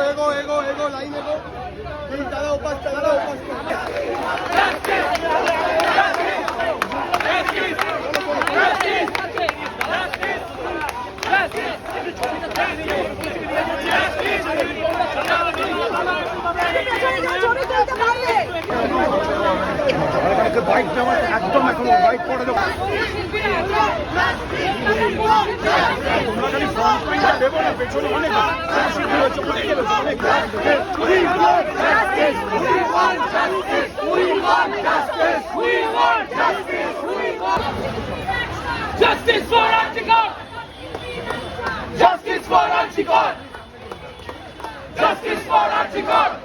एगो लाइन एगो चला ऊपर বাইক নামার একদম এখন বাইক পড়ে দেবো তোমরা খালি ফ্রন্ট পেজটা দেবো না পেছনে অনেক Justice for Antigone! Justice for Antigone! Justice for Antigone!